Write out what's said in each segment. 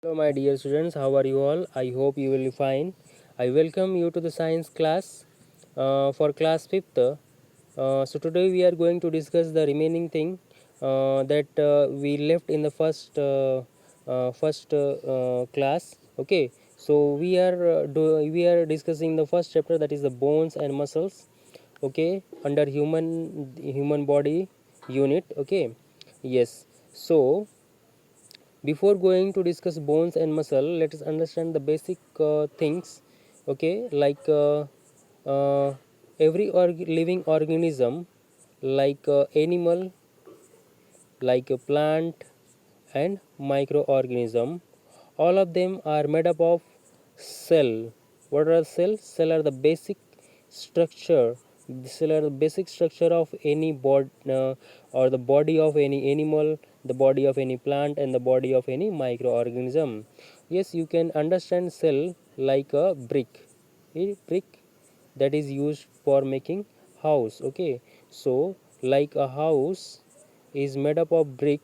Hello, my dear students. How are you all? I hope you will be fine. I welcome you to the science class for class fifth. Today we are going to discuss the remaining thing that we left in the first class. Okay. So we are discussing the first chapter, that is the bones and muscles. Okay, under human body unit. Okay. Yes. So before going to discuss bones and muscle, let us understand the basic things. Okay, like uh, every living organism, like animal, like a plant, and microorganism, all of them are made up of cell. What are cells? Cell are the basic structure. Cell are the basic structure of any body, or the body of any animal, the body of any plant, and the body of any microorganism. Yes, you can understand cell like a brick. A brick that is used for making house. Okay, so like a house is made up of brick,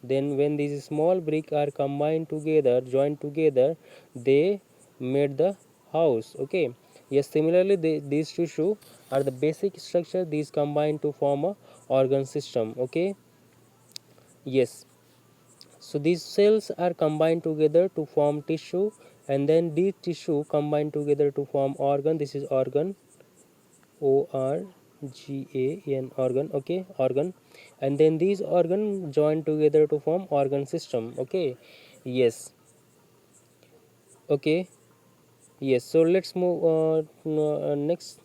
then when these small brick are combined together, joined together, they made the house. Okay, yes, similarly these tissue are the basic structure, these combine to form a organ system. Okay, yes, so these cells are combined together to form tissue, and then these tissue combine together to form organ. This is organ, organ, organ. Okay, organ, and then these organ join together to form organ system. Okay, yes, okay, yes. So let's move next.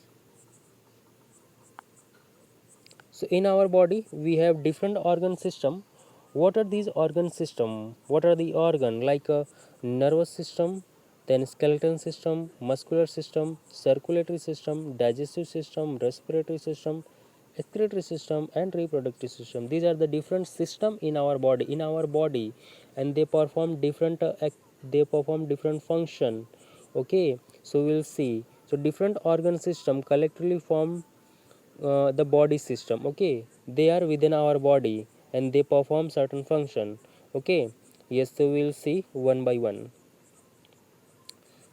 So in our body we have different organ system. What are these organ system? What are the organ? Like a nervous system, then skeleton system, muscular system, circulatory system, digestive system, respiratory system, excretory system, and reproductive system. These are the different system in our body. And they perform different they perform different function. Okay, so we'll see. So different organ system collectively form the body system. Okay, they are within our body and they perform certain function. Okay, yes, so we'll see one by one.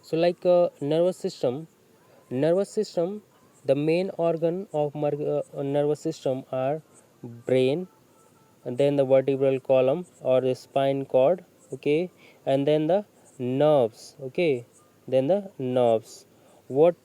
So like nervous system, the main organ of nervous system are brain, and then the vertebral column or the spine cord. Okay, and then the nerves. Okay, then the nerves. What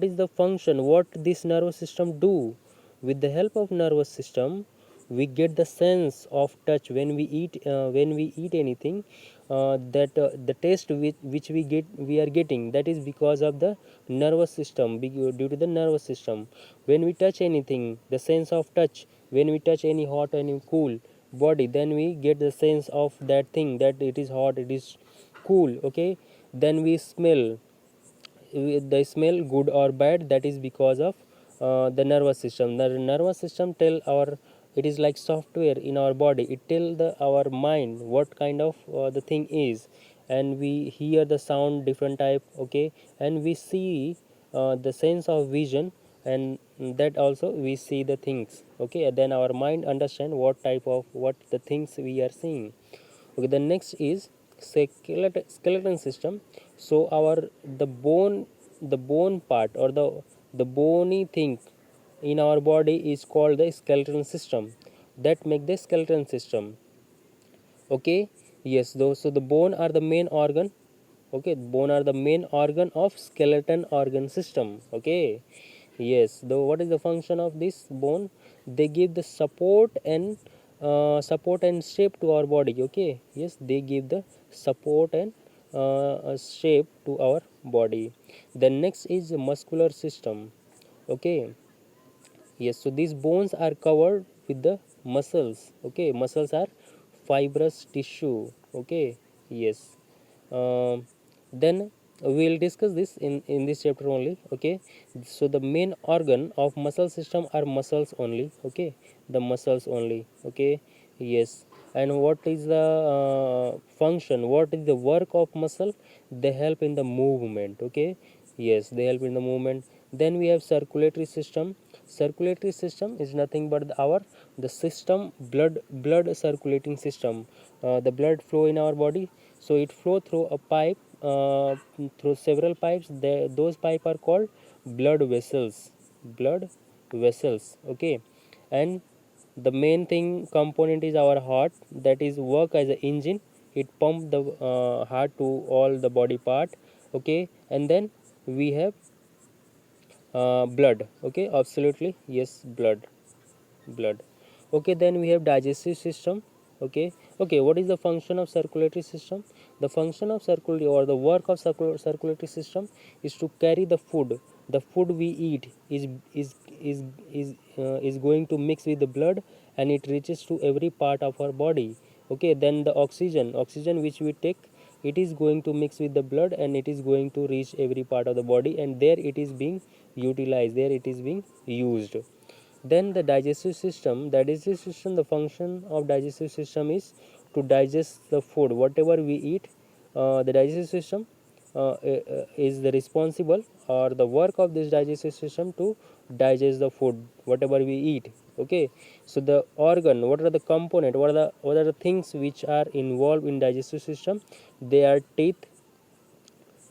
is the function, what this nervous system do? With the help of nervous system we get the sense of touch when we eat anything, that the taste which we are getting, that is because of the nervous system, due to the nervous system. When we touch anything, the sense of touch, when we touch any hot, any cool body, then we get the sense of that thing, that it is hot, it is cool. Okay, then we smell, the smell good or bad, that is because of the nervous system. The nervous system tell our, it is like software in our body, it tell the our mind what kind of the thing is. And we hear the sound different type. Okay, and we see the sense of vision, and that also we see the things. Okay, and then our mind understand what type of what the things we are seeing. Okay, the next is skeleton system. So our the bone part, or the bony thing in our body is called the skeleton system, that make the skeleton system. Okay, yes, those, so the bone are the main organ. Okay, bone are the main organ of skeleton organ system. Okay, yes, though what is the function of this bone? They give the support and shape to our body. Okay, yes, they give the support and shape to our body. The next is the muscular system. Okay, yes, so these bones are covered with the muscles. Okay, muscles are fibrous tissue. Okay, yes. um, then we'll discuss this in this chapter only. Okay, so the main organ of muscle system are muscles only. Okay, the muscles only. Okay, yes. And what is the function, what is the work of muscle? They help in the movement. Okay, yes, they help in the movement. Then we have circulatory system. Circulatory system is nothing but our the system, blood circulating system, the blood flow in our body. So it flow through a pipe, through several pipes. Those pipes are called blood vessels. Blood vessels. Okay, and the main thing component is our heart, that is work as an engine. It pump the heart to all the body part. Okay, and then we have blood. Okay, absolutely, yes, blood. Okay, then we have digestive system. Okay, what is the function of circulatory system? The function of circulatory, or the work of circulatory system, is to carry the food. The food we eat is going to mix with the blood, and it reaches to every part of our body. Okay, then the oxygen which we take, it is going to mix with the blood, and it is going to reach every part of the body, and there it is being utilized, there it is being used. Then the digestive system, the function of digestive system is to digest the food whatever we eat. The digestive system is the responsible, or the work of this digestive system, to digest the food whatever we eat. Okay, so the organ, what are the component, what are the things which are involved in digestive system? They are teeth.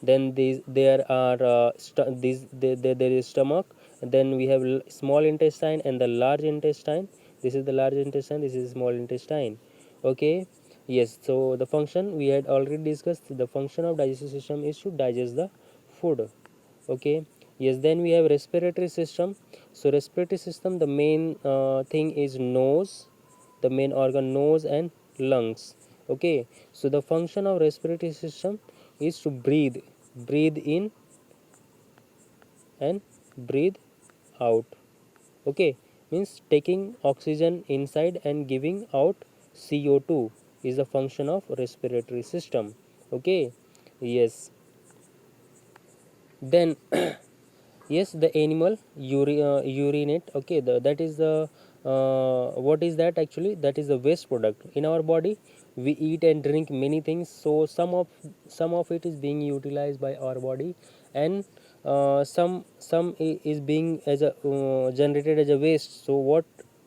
Then there are there is stomach. Then we have small intestine and the large intestine. This is the large intestine, this is small intestine. Okay, yes, so the function we had already discussed. The function of digestive system is to digest the food. Okay, yes, then we have respiratory system. So respiratory system, the main thing is nose, the main organ, nose and lungs. Okay, so the function of respiratory system is to breathe in and breathe out. Okay, means taking oxygen inside and giving out CO2 is the function of respiratory system. Okay, yes, then yes, the animal urinate. Okay, that is the what is that actually? That is the waste product in our body. We eat and drink many things, so some of it is being utilized by our body, and is being as a generated as a waste. So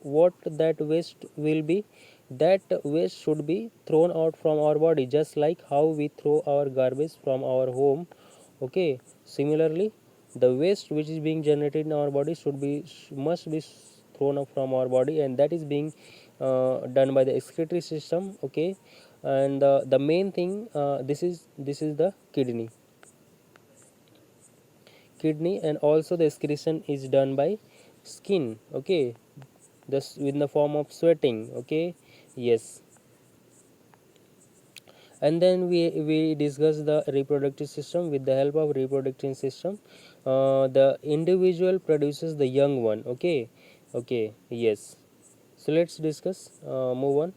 what that waste will be? That waste should be thrown out from our body, just like how we throw our garbage from our home. Okay, similarly, the waste which is being generated in our body must be thrown up from our body, and that is being done by the excretory system. Okay, and the main thing, this is the kidney, and also the excretion is done by skin. Okay, this in the form of sweating. Okay, yes, and then we discuss the reproductive system. With the help of reproductive system, the individual produces the young one. Okay, yes, so let's discuss, move on.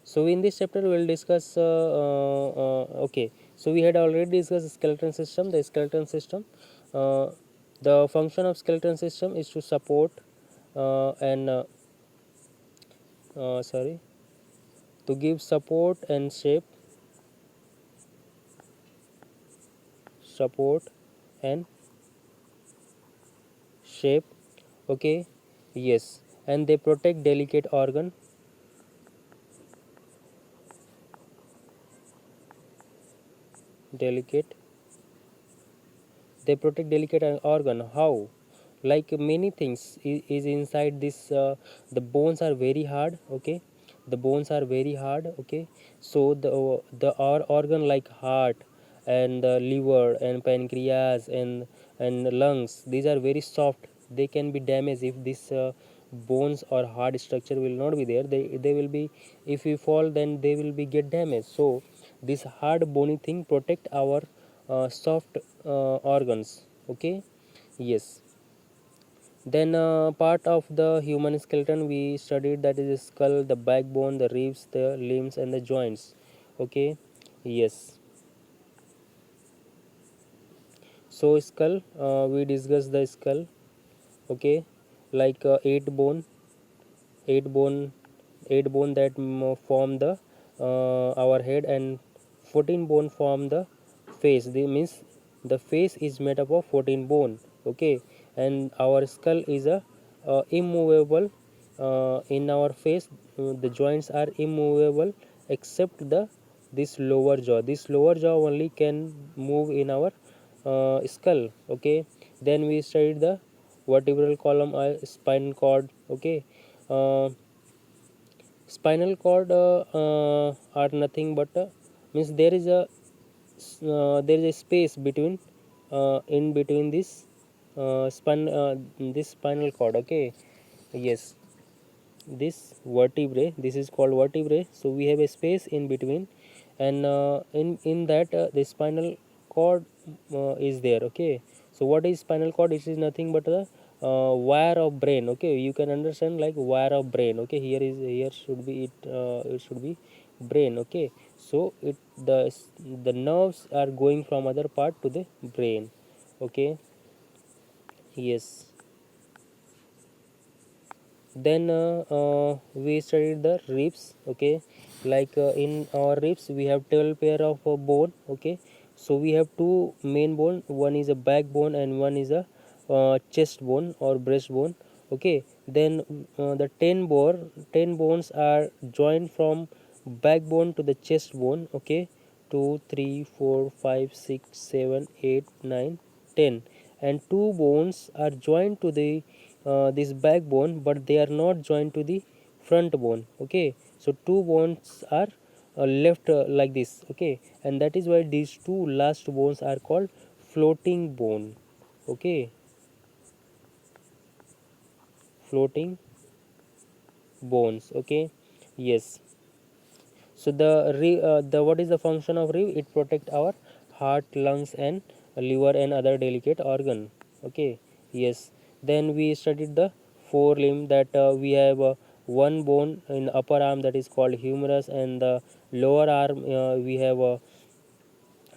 So in this chapter we will discuss, okay, so we had already discussed skeleton system. The skeleton system, uh, the function of skeleton system is to support, and sorry, to give support and support and shape. Okay, yes, and they protect delicate they protect delicate organ. How? Like many things is inside this, the bones are very hard. Okay, the bones are very hard. Okay, so the our organ like heart and the liver and pancreas and lungs, these are very soft. They can be damaged if this bones or hard structure will not be there. They will be, if we fall, then they will be get damaged. So this hard bony thing protect our soft organs. Okay, yes, then part of the human skeleton we studied, that is the skull, the backbone, the ribs, the limbs and the joints. Okay, yes, so skull, we discussed the skull. Okay, like eight bone eight bone that form the our head, and 14 bone form the face. They means the face is made up of 14 bone. Okay, and our skull is a immovable. In our face, the joints are immovable except the this lower jaw only can move in our skull. Okay, then we studied the vertebral column, spinal cord. Okay, uh, spinal cord are nothing but means there is a space between in between this spinal cord. Okay, yes, this is called vertebrae, so we have a space in between, and in that the spinal cord is there. Okay, so what is spinal cord? It is nothing but the wire of brain. Okay, you can understand like wire of brain. Okay, here should be it should be brain. Okay, so the nerves are going from other part to the brain. Okay, yes. Then we studied the ribs. Okay, like in our ribs we have 12 pair of bone. Okay, so we have two main bone, one is a backbone and one is a chest bone or breastbone. Okay, then the 10 bones are joined from backbone to the chest bone. Okay, 2 3 4 5 6 7 8 9 10, and two bones are joined to the this backbone, but they are not joined to the front bone. Okay, so two bones are left like this. Okay, and that is why these two last bones are called floating bone. Okay, floating bones. Okay, yes. So the what is the function of rib? It protect our heart, lungs, and liver and other delicate organ. Okay, yes. Then we studied the forelimb, that we have one bone in upper arm that is called humerus, and the lower arm we have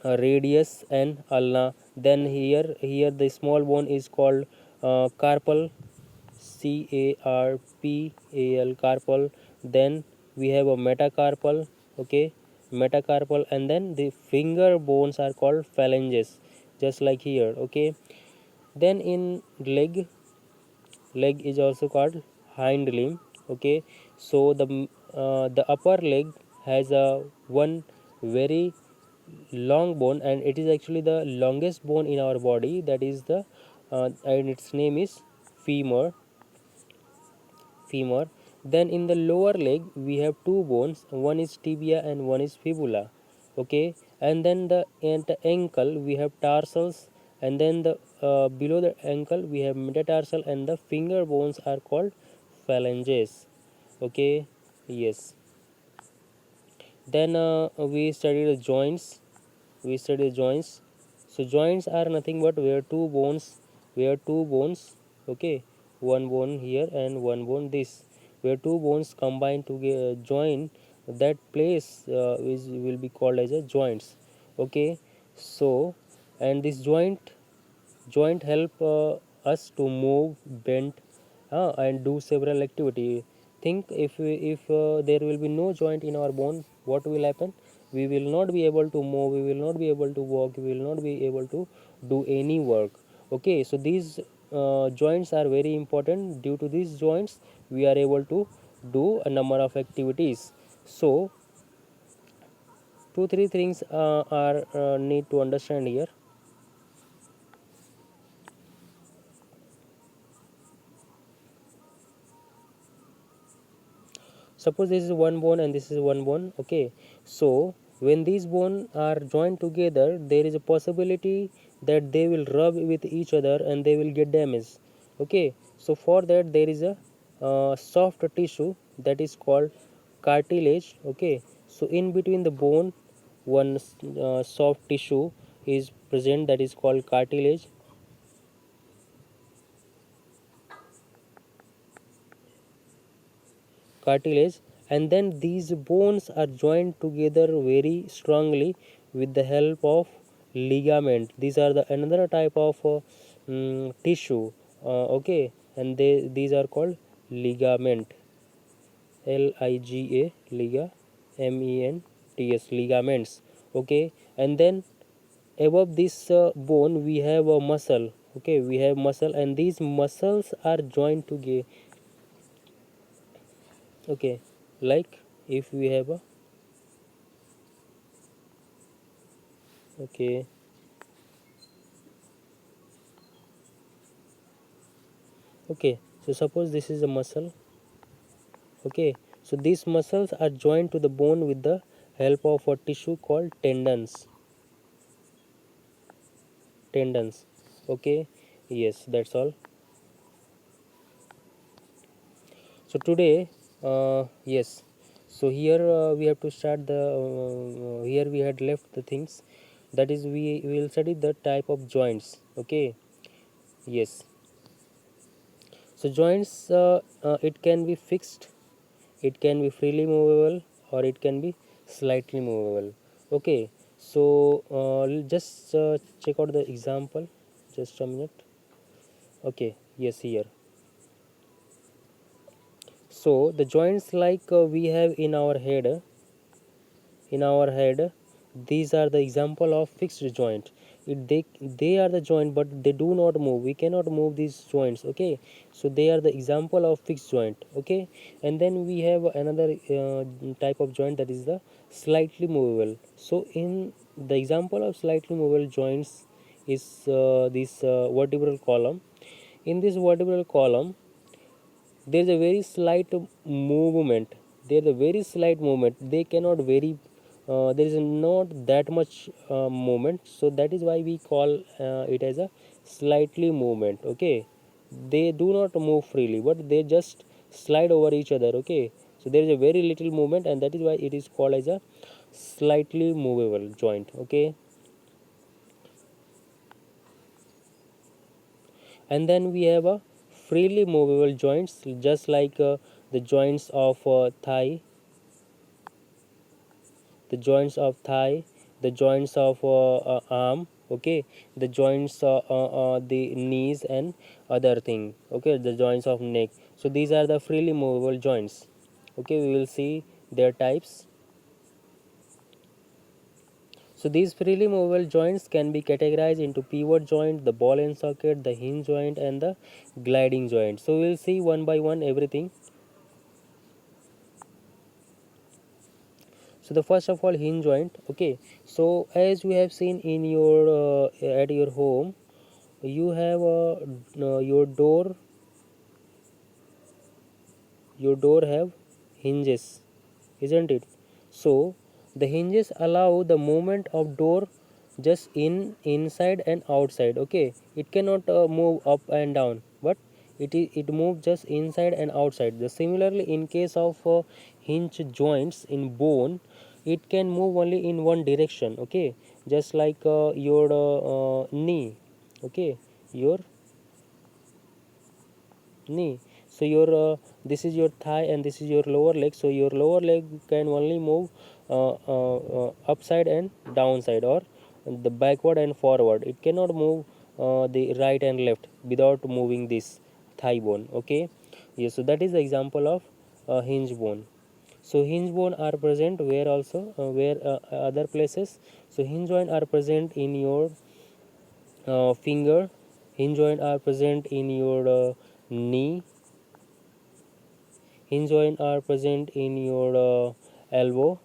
radius and ulna. Then here the small bone is called carpal, carpal, carpal. Then we have a metacarpal. Okay, metacarpal, and then the finger bones are called phalanges, just like here. Okay, then in leg is also called hind limb. Okay, so the upper leg has a one very long bone, and it is actually the longest bone in our body, that is the and its name is femur. Then in the lower leg we have two bones, one is tibia and one is fibula. Okay, and then the ankle we have tarsals, and then the below the ankle we have metatarsal, and the finger bones are called phalanges. Okay, yes. Then we study the joints. So joints are nothing but where two bones. Okay, one bone here and one bone this, where two bones combine to join, that place will be called as a joints. Okay, so and this joint help us to move, bend, and do several activity. Think if there will be no joint in our bone, what will happen? We will not be able to move, we will not be able to walk, we will not be able to do any work. Okay, so these joints are very important. Due to these joints we are able to do a number of activities. So two three things are need to understand here. Suppose this is one bone and this is one bone. Okay, so when these bones are joined together, there is a possibility that they will rub with each other and they will get damaged. Okay, so for that there is a soft tissue that is called cartilage. Okay, so in between the bone one soft tissue is present, that is called cartilage. And then these bones are joined together very strongly with the help of ligament. These are the another type of tissue. Okay, and these are called ligament. Liga, MENTS, ligaments. Okay, and then above this bone we have a muscle. Okay, we have muscle, and these muscles are joined together. Okay, like if we have a Okay. Okay, so suppose this is a muscle. Okay, so these muscles are joined to the bone with the help of a tissue called tendons. Okay, yes, that's all. So today, yes, so here we have to start the here we had left the things, that is we will study the type of joints. Okay, yes, so joints, it can be fixed, it can be freely movable, or it can be slightly movable. Okay, so just check out the example, just a minute. Okay, yes, here, so the joints like we have in our head, these are the example of fixed joint. They are the joint, but they do not move, we cannot move these joints. Okay, so they are the example of fixed joint. Okay, and then we have another type of joint, that is the slightly movable. So in the example of slightly movable joints is this vertebral column. In this vertebral column, there is a very slight movement, there is a very slight movement, they cannot vary, there is not that much movement, so that is why we call it as a slightly movement. Okay, they do not move freely, but they just slide over each other. Okay, so there is a very little movement, and that is why it is called as a slightly movable joint. Okay, and then we have a freely movable joints, just like the joints of thigh, the joints of arm. Okay, the joints, the knees and other thing. Okay, the joints of neck. So these are the freely movable joints. Okay, we will see their types. So these freely movable joints can be categorized into pivot joint, the ball and socket, the hinge joint, and the gliding joint. So we will see one by one everything. So the first of all, hinge joint. Okay, so as we have seen in your at your home, you have your door have hinges, isn't it? So the hinges allow the movement of door just inside and outside. Okay, it cannot move up and down, but it moves just inside and outside. The similarly, in case of hinge joints in bone, it can move only in one direction. Okay, just like your knee. Okay, your knee. So your this is your thigh and this is your lower leg. So your lower leg can only move upside and downside, or the backward and forward. It cannot move the right and left without moving this thigh bone. Okay, yes, so that is the example of hinge bone. So hinge bone are present where also, where other places. So hinge joint are present in your finger, hinge joint are present in your knee, hinge joint are present in your elbow.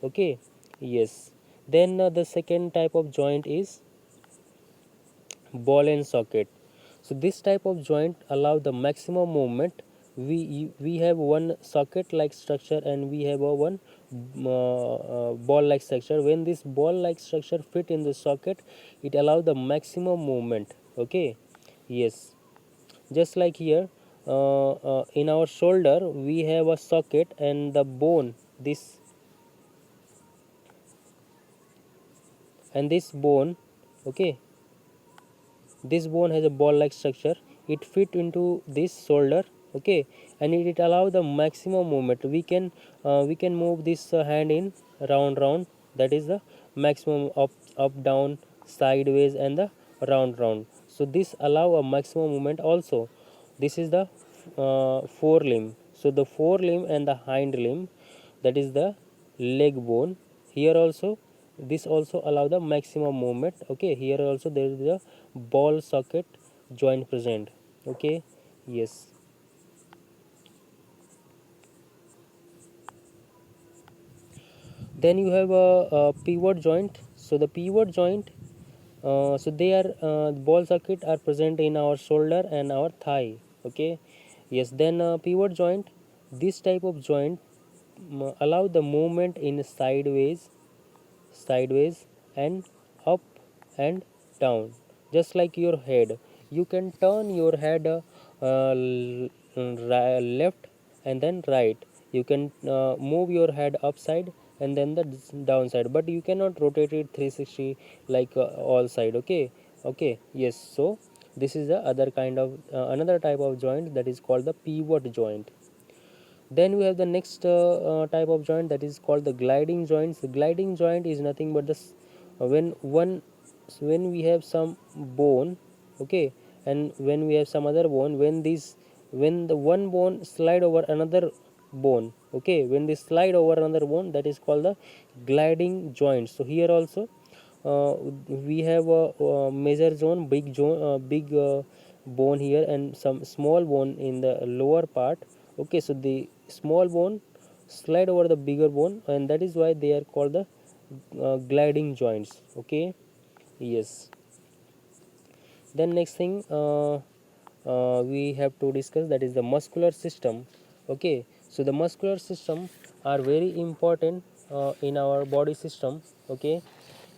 Okay, yes. Then the second type of joint is ball and socket. So this type of joint allow the maximum movement. We have one socket like structure, and we have a one ball like structure. When this ball like structure fit in the socket, it allow the maximum movement. Okay, yes, just like here, in our shoulder we have a socket and the bone, this bone. Okay, this bone has a ball like structure, it fit into this shoulder. Okay, and it allow the maximum movement. We can move this hand in round, that is the maximum, up down, sideways, and the round. So this allow a maximum movement also. This is the forelimb. So the forelimb and the hind limb, that is the leg bone. Here also, this also allow the maximum movement. Okay, here also there is a ball socket joint present. Okay, yes. Then you have a pivot joint. So the pivot joint, so they are ball socket are present in our shoulder and our thigh. Okay, yes. Then pivot joint, this type of joint allow the movement in sideways and up and down, just like your head. You can turn your head left and then right. You can move your head upside and then the downside, but you cannot rotate it 360 like all side. Okay, okay, yes. So this is the other kind of another type of joint that is called the pivot joint. Then we have the next type of joint that is called the gliding joints. The gliding joint is nothing but when one when we have some bone, okay, and when we have some other bone, when the one bone slide over another bone, okay, when they slide over another bone, that is called the gliding joint. So here also we have a major zone, big bone here and some small bone in the lower part. Okay, so the small bone slide over the bigger bone, and that is why they are called the gliding joints. Okay, yes. Then next thing we have to discuss, that is the muscular system. Okay, so the muscular system are very important in our body system. Okay,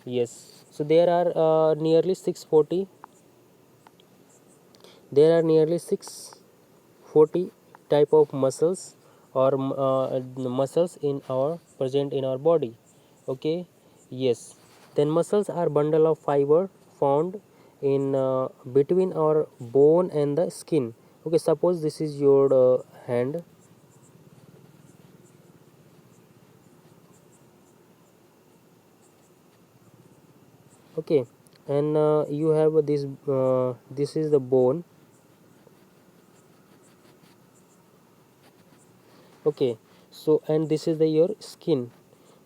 yes. So there are nearly 640 type of muscles or muscles in our present in our body. Okay, yes. Then muscles are bundle of fiber found in between our bone and the skin. Okay, suppose this is your hand. Okay, and you have this is the bone. Okay, so and this is the your skin.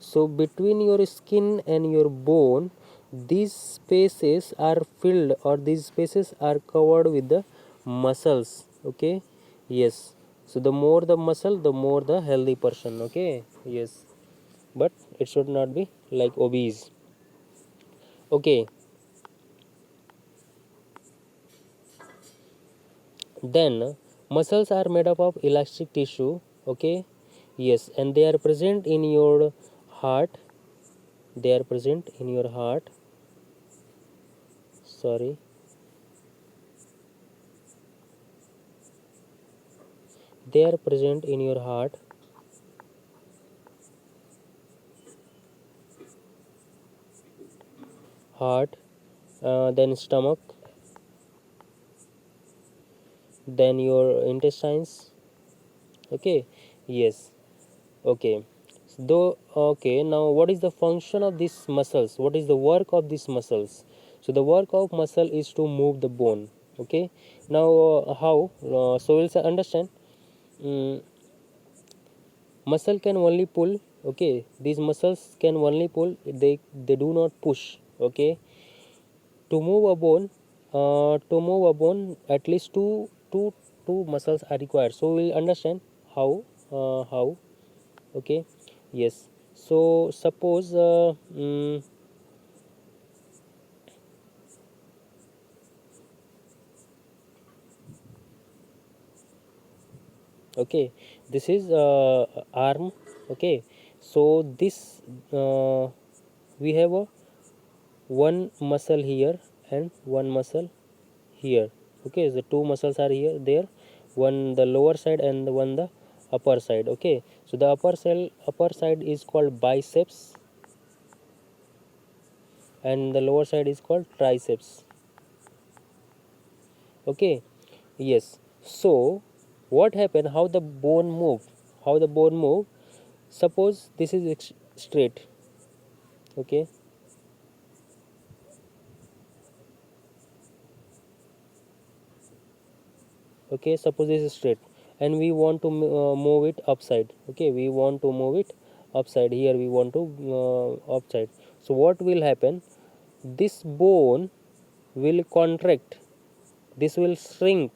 So between your skin and your bone, these spaces are filled or these spaces are covered with the muscles. Okay, yes. So the more the muscle, the more the healthy person. Okay, yes, but it should not be like obese. Okay, then muscles are made up of elastic tissue. Okay, yes, and they are present in your heart. They are present in your heart. Sorry, they are present in your heart, then stomach, then your intestines. Okay, yes. Okay, though. Okay, now what is the function of these muscles? What is the work of these muscles? So the work of muscle is to move the bone. Okay, now how? So we'll understand. Mm, muscle can only pull. Okay, these muscles can only pull. They do not push. Okay, to move a bone at least two muscles are required. So we'll understand how. Okay, yes. So suppose okay, this is arm. Okay, so this we have a one muscle here and one muscle here. Okay, the two muscles are here there, one the lower side and one the upper side. Okay, so the upper side is called biceps and the lower side is called triceps. Okay, yes. So what happened, how the bone move, suppose this is straight. Okay, okay, suppose this is straight and we want to move it upside. Okay, we want to move it upside, here we want to upside. So what will happen, this bone will contract, this will shrink.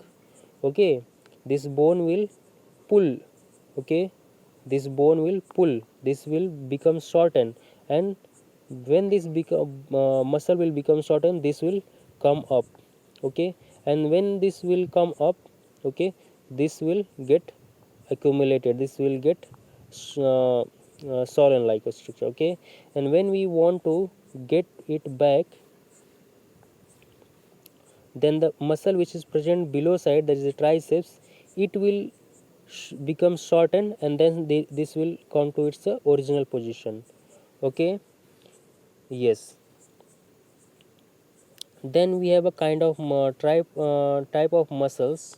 Okay, this bone will pull. Okay, this bone will pull, this will become shortened, and when this muscle will become shortened, this will come up, okay, and when this will come up, okay, this will get accumulated, this will get swollen like a structure, okay, and when we want to get it back, then the muscle which is present below side, that is the triceps, it will become shortened, and then this will come to its original position, okay. Yes, then we have a kind of type of muscles,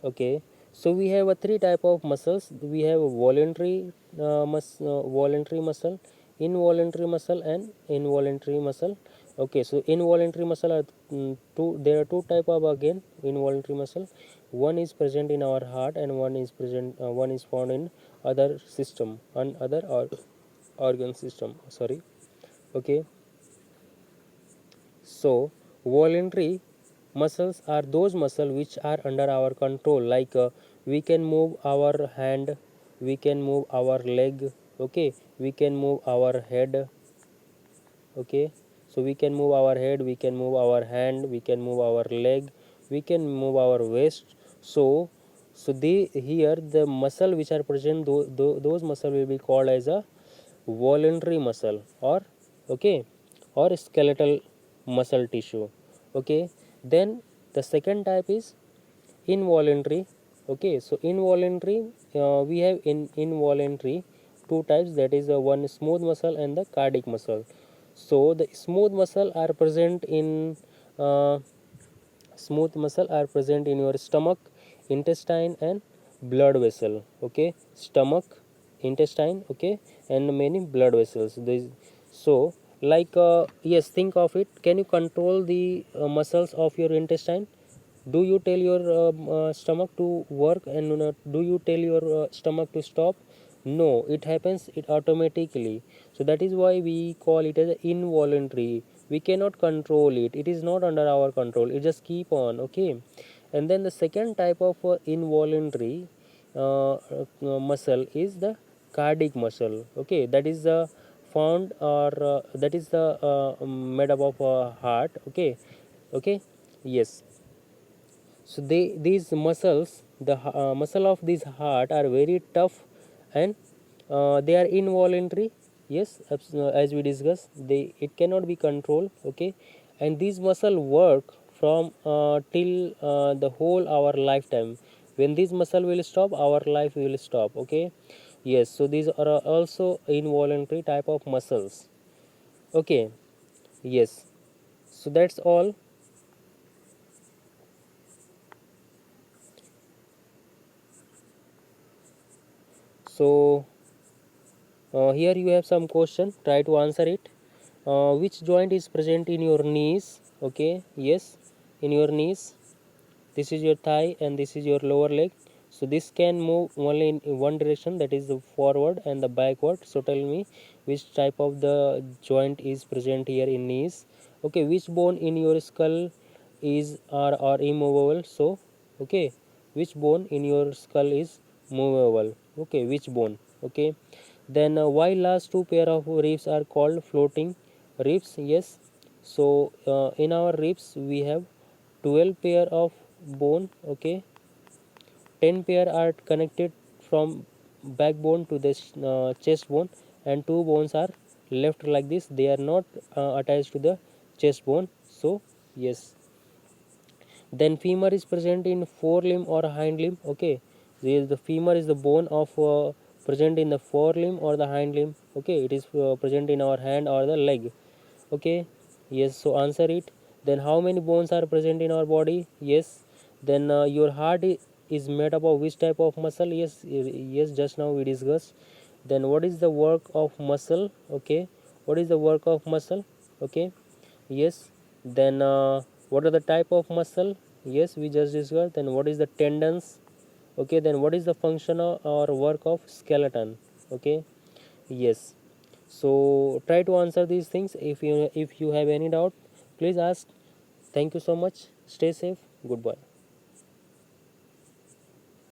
okay. So we have a three type of muscles. We have a voluntary muscle, involuntary muscle, and involuntary muscle, okay. So involuntary muscle are two, there are two type of again involuntary muscle. One is present in our heart, and one is found in other system and other organ system, sorry, okay. So voluntary muscles are those muscles which are under our control, like we can move our hand, we can move our leg, okay, we can move our head, okay. So we can move our head, we can move our hand, we can move our leg, we can move our waist. So they here the muscle which are present, those muscle will be called as a voluntary muscle, or okay, or skeletal muscle tissue, okay. Then the second type is involuntary, okay. So involuntary, we have involuntary two types, that is one smooth muscle and the cardiac muscle. So the uh, smooth muscle are present in your stomach, intestine, and blood vessel, okay. Stomach, intestine, okay, and many blood vessels. So like yes, think of it, can you control the muscles of your intestine? Do you tell your stomach to work, and do you tell your stomach to stop? No, it happens it automatically. So that is why we call it as involuntary. We cannot control it, it is not under our control, it just keep on, okay. And then the second type of involuntary muscle is the cardiac muscle, okay. That is the found, or that is the made up of heart, okay, okay. Yes, so these muscles, the muscle of this heart are very tough, and they are involuntary. Yes, as we discussed, they it cannot be controlled, okay. And these muscle work from till the whole our lifetime. When this muscle will stop, our life will stop, okay. Yes, so these are also involuntary type of muscles, okay. Yes, so that's all. So here you have some question, try to answer it. Which joint is present in your knees, okay. Yes, in your knees, this is your thigh and this is your lower leg. So this can move only in one direction, that is the forward and the backward. So tell me which type of the joint is present here in knees, okay. Which bone in your skull is are immovable? So okay, which bone in your skull is movable, okay, which bone, okay. Then why last two pair of ribs are called floating ribs? Yes, so in our ribs we have 12 pair of bone, okay. 10 pair are connected from backbone to this chest bone, and two bones are left like this, they are not attached to the chest bone. So yes, then femur is present in forelimb or hind limb, okay. The femur is the bone of present in the forelimb or the hind limb, okay. It is present in our hand or the leg, okay. Yes, so answer it. Then how many bones are present in our body? Yes. Then your heart is made up of which type of muscle? Yes, yes, just now we discussed. Then what is the work of muscle, okay. What is the work of muscle, okay. Yes, then what are the type of muscle? Yes, we just discussed. Then what is the tendons, okay. Then what is the function or work of skeleton, okay. Yes, so try to answer these things. If you have any doubt, please ask. Thank you so much, stay safe, goodbye.